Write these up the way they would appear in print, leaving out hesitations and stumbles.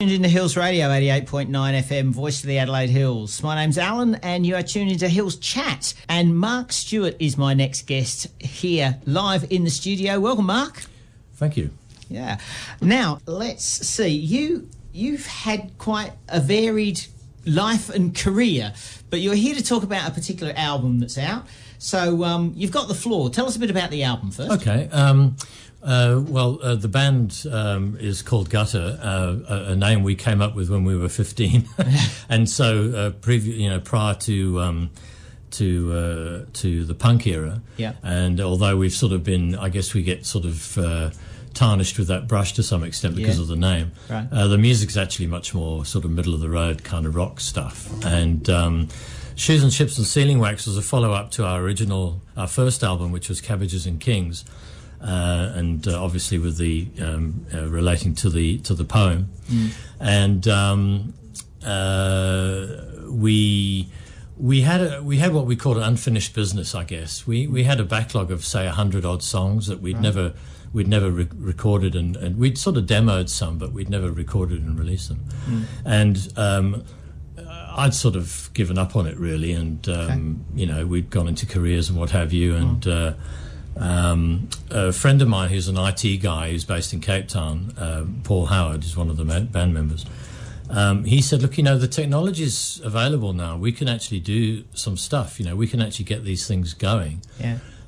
Tuned into Hills Radio 88.9 FM, voice of the Adelaide Hills. My name's Alan and you are tuned into Hills Chat. And Mark Stewart is my next guest here live in the studio. Welcome, Mark. Thank you. Yeah. Now, let's see. You've had quite a varied life and career, but you're here to talk about a particular album that's out. So you've got the floor. Tell us a bit about the album first. Okay. The band is called Gutter, a name we came up with when we were 15, and so prior to the punk era. Yeah. And although we've sort of been, I guess we get sort of tarnished with that brush to some extent because of the name. Right. The music's actually much more sort of middle of the road kind of rock stuff, and. Shoes and Ships and Sealing Wax was a follow-up to our first album, which was Cabbages and Kings, and obviously with the relating to the poem. And we had what we called an unfinished business, I guess. We had a backlog of say 100-odd songs that we'd never recorded, and we'd sort of demoed some, but we'd never recorded and released them. And I'd sort of given up on it really, and we'd gone into careers and what have you, and a friend of mine who's an IT guy who's based in Cape Town, Paul Howard, is one of the band members. He said, look, the technology's available now. We can actually do some stuff. We can actually get these things going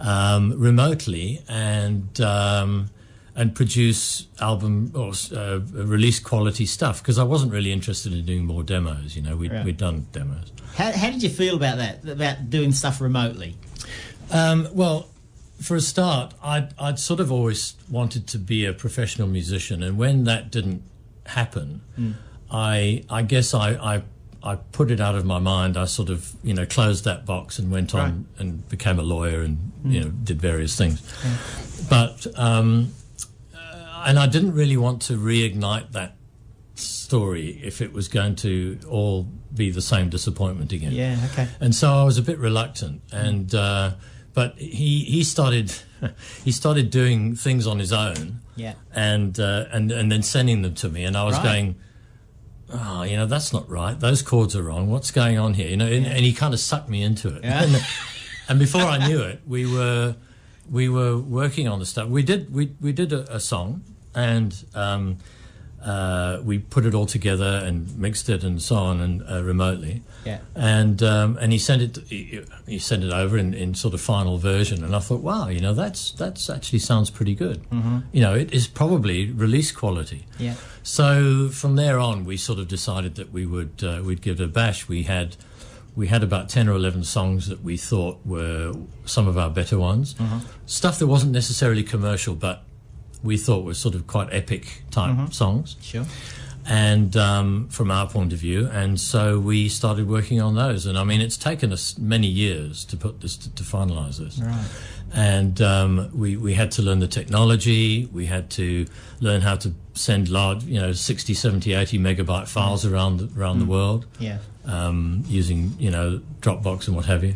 remotely and produce album or release quality stuff, because I wasn't really interested in doing more demos. We'd done demos. How did you feel about that, about doing stuff remotely? Well, for a start, I'd sort of always wanted to be a professional musician, and when that didn't happen, I guess I put it out of my mind. I sort of closed that box and went on and became a lawyer and did various things. But and I didn't really want to reignite that story if it was going to all be the same disappointment again. Yeah, okay. And so I was a bit reluctant, and but he started doing things on his own. Yeah. And then sending them to me, and I was going, oh, that's not right. Those chords are wrong. What's going on here? And he kind of sucked me into it. Yeah. And before I knew it, we were working on the stuff. We did a song, and we put it all together and mixed it and so on, and remotely. Yeah. And he sent it over in sort of final version, and I thought, wow, that's actually sounds pretty good. Mm-hmm. It is probably release quality. Yeah. So from there on, we sort of decided that we'd give it a bash. We had about 10 or 11 songs that we thought were some of our better ones. Mm-hmm. Stuff that wasn't necessarily commercial, but we thought were sort of quite epic type songs. Sure. And from our point of view, and so we started working on those. And I mean, it's taken us many years to put this to finalise this. Right. And we had to learn the technology. We had to learn how to send large, 60, 70, 80 megabyte files around the world. Yeah. Using Dropbox and what have you.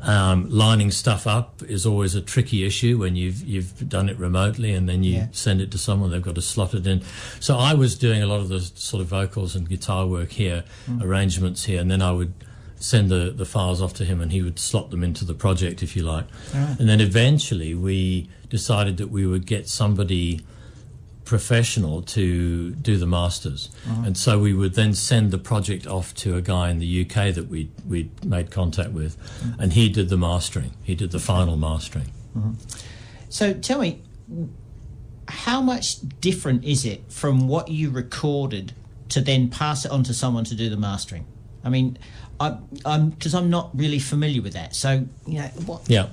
Lining stuff up is always a tricky issue when you've done it remotely, and then you send it to someone, they've got to slot it in. So I was doing a lot of the sort of vocals and guitar work here, arrangements here, and then I would send the files off to him, and he would slot them into the project, if you like. Right. And then eventually we decided that we would get somebody professional to do the masters, and so we would then send the project off to a guy in the UK that we'd made contact with, and he did the mastering. He did the final mastering. So tell me, how much different is it from what you recorded to then pass it on to someone to do the mastering? I mean, because I'm not really familiar with that. So what? Yeah.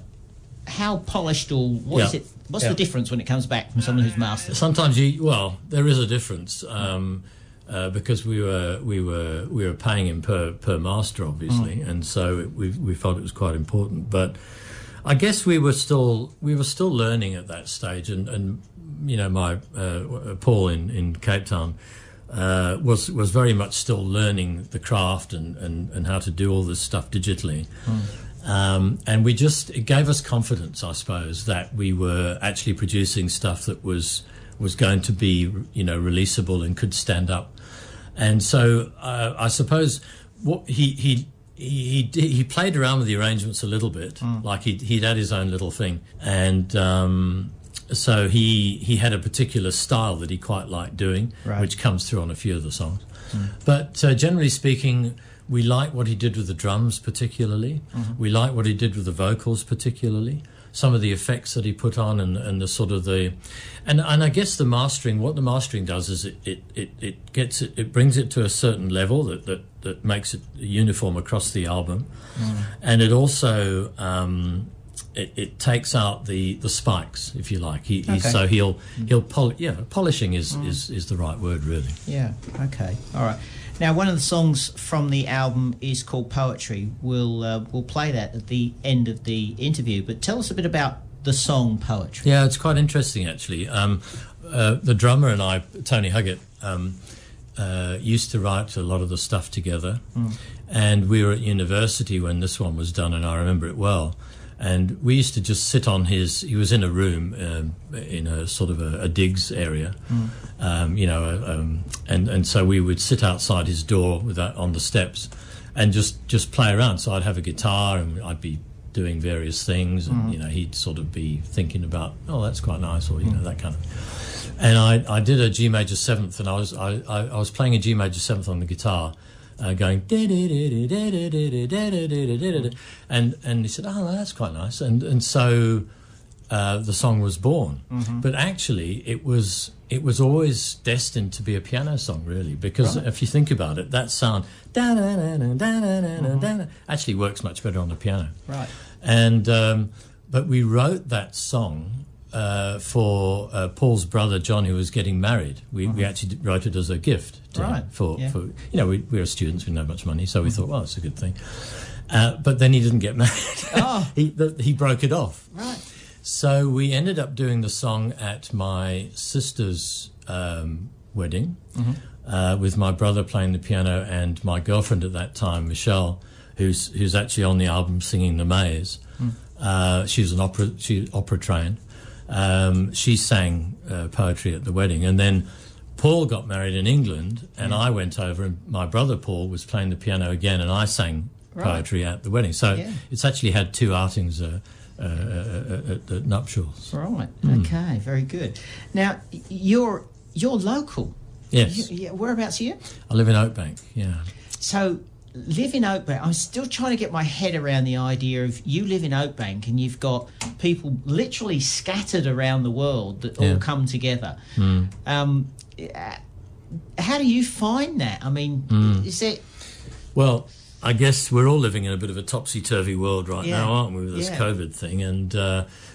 How polished or what is it? What's the difference when it comes back from someone who's mastered? Sometimes there is a difference, because we were paying him per master, obviously, and so we felt it was quite important. But I guess we were still learning at that stage, and my Paul in Cape Town was very much still learning the craft and how to do all this stuff digitally. And it gave us confidence, I suppose, that we were actually producing stuff that was going to be, releasable and could stand up And so I suppose what he played around with the arrangements a little bit, like he'd had his own little thing, and so he had a particular style that he quite liked doing, which comes through on a few of the songs. But generally speaking, we like what he did with the drums particularly. We like what he did with the vocals particularly. Some of the effects that he put on, and the sort of and I guess the mastering. What the mastering does is it brings it to a certain level that makes it uniform across the album, and it also it takes out the spikes, if you like. So he'll polishing is the right word, really. Yeah. Okay. All right. Now, one of the songs from the album is called Poetry. We'll play that at the end of the interview. But tell us a bit about the song Poetry. Yeah, it's quite interesting, actually. The drummer and I, Tony Huggett, used to write a lot of the stuff together. And we were at university when this one was done, and I remember it well. And we used to just sit on he was in a room in a sort of a digs area, and so we would sit outside his door on the steps and just play around. So I'd have a guitar and I'd be doing various things, and he'd sort of be thinking about, oh, that's quite nice, or that kind of. And I did a G major seventh, and I was playing a G major seventh on the guitar. Going and he said, oh, that's quite nice, and so the song was born. But actually it was always destined to be a piano song, really, because if you think about it, that sound actually works much better on the piano, right? And but we wrote that song for Paul's brother John, who was getting married. We actually wrote it as a gift to him for we were students, we didn't have much money, so we thought, well, it's a good thing. But then he didn't get married. He broke it off. Right. So we ended up doing the song at my sister's wedding, with my brother playing the piano and my girlfriend at that time, Michelle, who's actually on the album singing The Maze. She's opera trained. She sang poetry at the wedding, and then Paul got married in England, and I went over, and my brother Paul was playing the piano again, and I sang poetry at the wedding. So it's actually had two outings at the nuptials. Right. Okay. Very good. Now you're local. Yes. Whereabouts are you? I live in Oakbank. Yeah. So. Live in Oakbank. I'm still trying to get my head around the idea of you live in Oakbank and you've got people literally scattered around the world that all come together. How do you find that? I mean, is it... Well, I guess we're all living in a bit of a topsy-turvy world right now, aren't we, with this COVID thing? And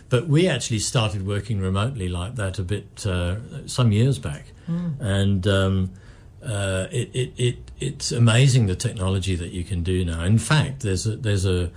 but we actually started working remotely like that a bit some years back. And... it's amazing the technology that you can do now. In fact, there's a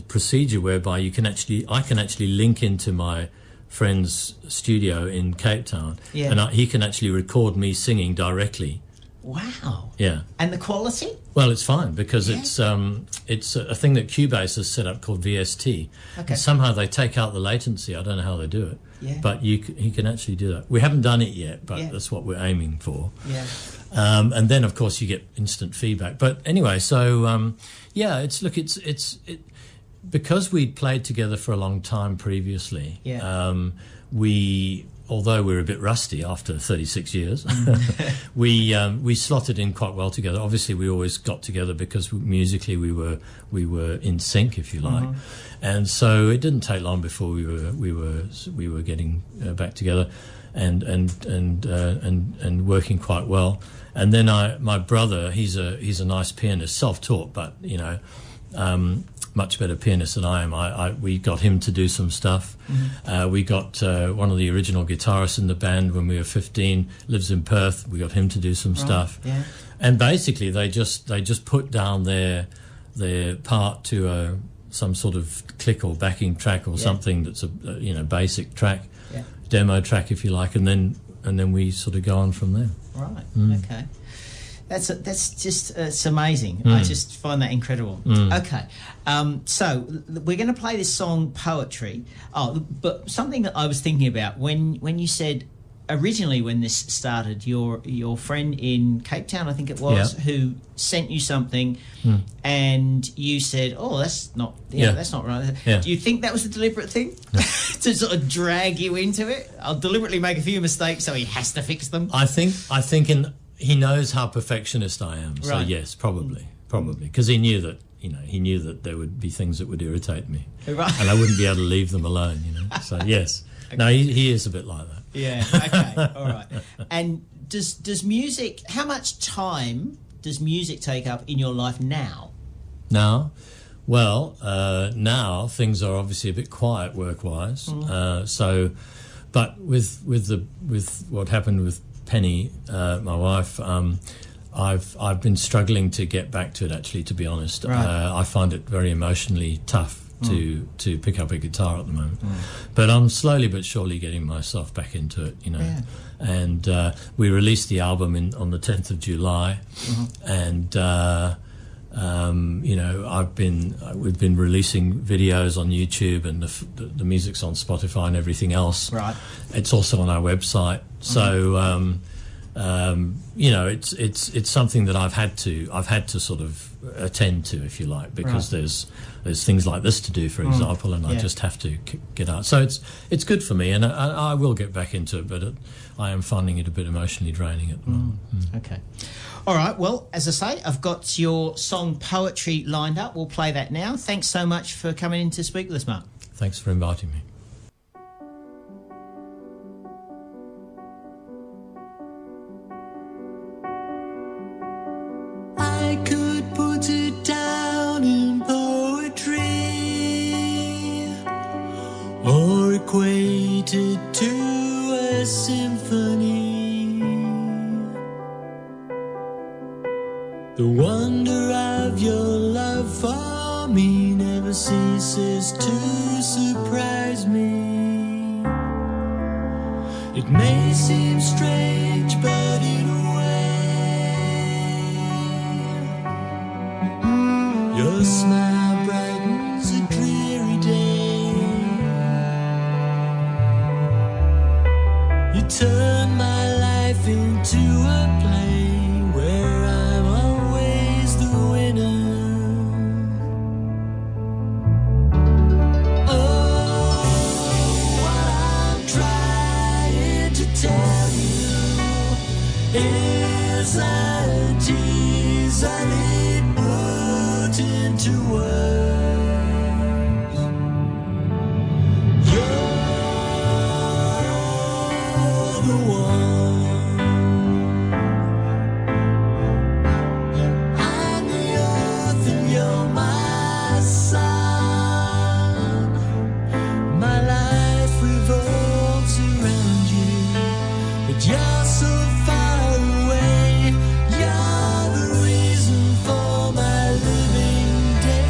procedure whereby I can actually link into my friend's studio in Cape Town, and he can actually record me singing directly. Wow. Yeah. And the quality? Well, it's fine because it's a thing that Cubase has set up called VST. Okay. And somehow they take out the latency. I don't know how they do it. Yeah. But he can actually do that. We haven't done it yet, but that's what we're aiming for. Yeah. And then of course you get instant feedback. But anyway, so it's because we'd played together for a long time previously. Yeah. Although we were a bit rusty after 36 years, we slotted in quite well together. Obviously, we always got together because musically we were in sync, if you like, and so it didn't take long before we were getting back together, and working quite well. And then my brother, he's a nice pianist, self-taught, but much better pianist than I am. We got him to do some stuff. We got one of the original guitarists in the band when we were 15, lives in Perth. We got him to do some stuff. Yeah. And basically they just put down their part to some sort of click or backing track or something that's a basic track, demo track if you like, and then we sort of go on from there. Right. Okay. That's just it's amazing. I just find that incredible. Okay, so we're going to play this song, Poetry. Oh, but something that I was thinking about when you said originally when this started, your friend in Cape Town, I think it was, who sent you something, and you said, "Oh, that's not that's not right." Yeah. Do you think that was a deliberate thing to sort of drag you into it? I'll deliberately make a few mistakes so he has to fix them. I think he knows how perfectionist I am. So Right. yes, probably, because he knew that there would be things that would irritate me, Right. and I wouldn't be able to leave them alone. So yes, no, he is a bit like that. Yeah. Okay. All right. And does music? How much time does music take up in your life now? Now, well, now things are obviously a bit quiet work-wise. But with what happened with Penny, my wife, I've been struggling to get back to it. Actually, to be honest, Right. I find it very emotionally tough to pick up a guitar at the moment. But I'm slowly but surely getting myself back into it. Yeah. And we released the album on the 10th of July, and we've been releasing videos on YouTube, and the music's on Spotify and everything else. Right. It's also on our website. So it's something that I've had to sort of attend to, if you like, because there's things like this to do, for example, and I just have to get out. So it's good for me, and I will get back into it, but I am finding it a bit emotionally draining at the moment. Okay. All right. Well, as I say, I've got your song Poetry lined up. We'll play that now. Thanks so much for coming in to speak with us, Mark. Thanks for inviting me. I could put it down in poetry or equate it to a symphony. The wonder of your love for me never ceases to surprise me. It may seem strange, but in a way, your smile brightens a dreary day. You turn my life into a play where I'm always the winner. Oh, what I'm trying to tell you is a tease I need put into words. You're the one. I'm the earth and you're my sun. My life revolves around you, but you're so far away. You're the reason for my living day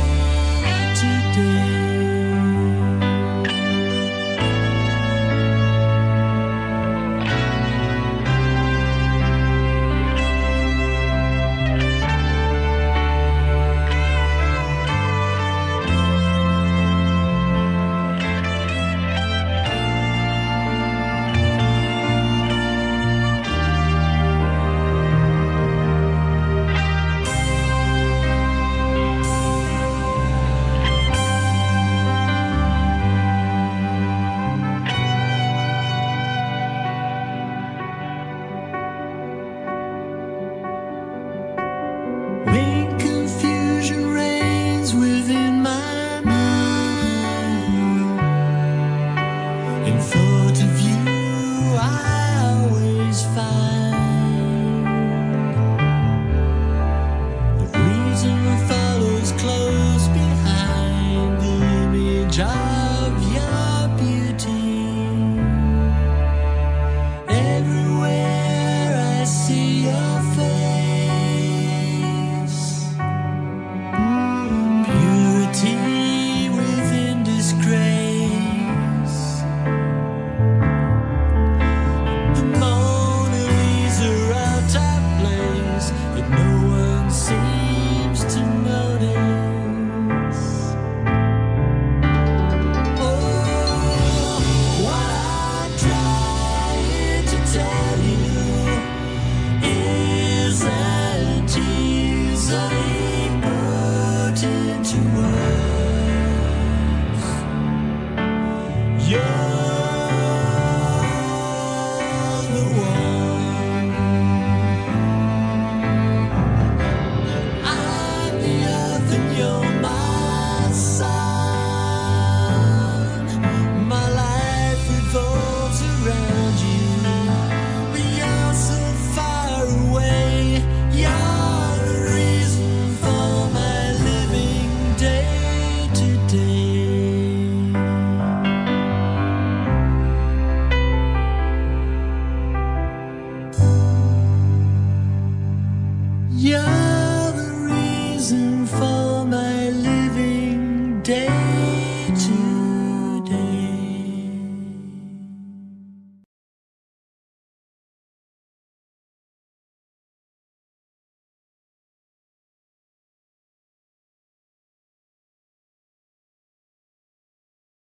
to words. You're the one. I'm the earth and you're my sun. My life revolves around you, but you're so far away. You're the reason for my living day to day. You're the reason for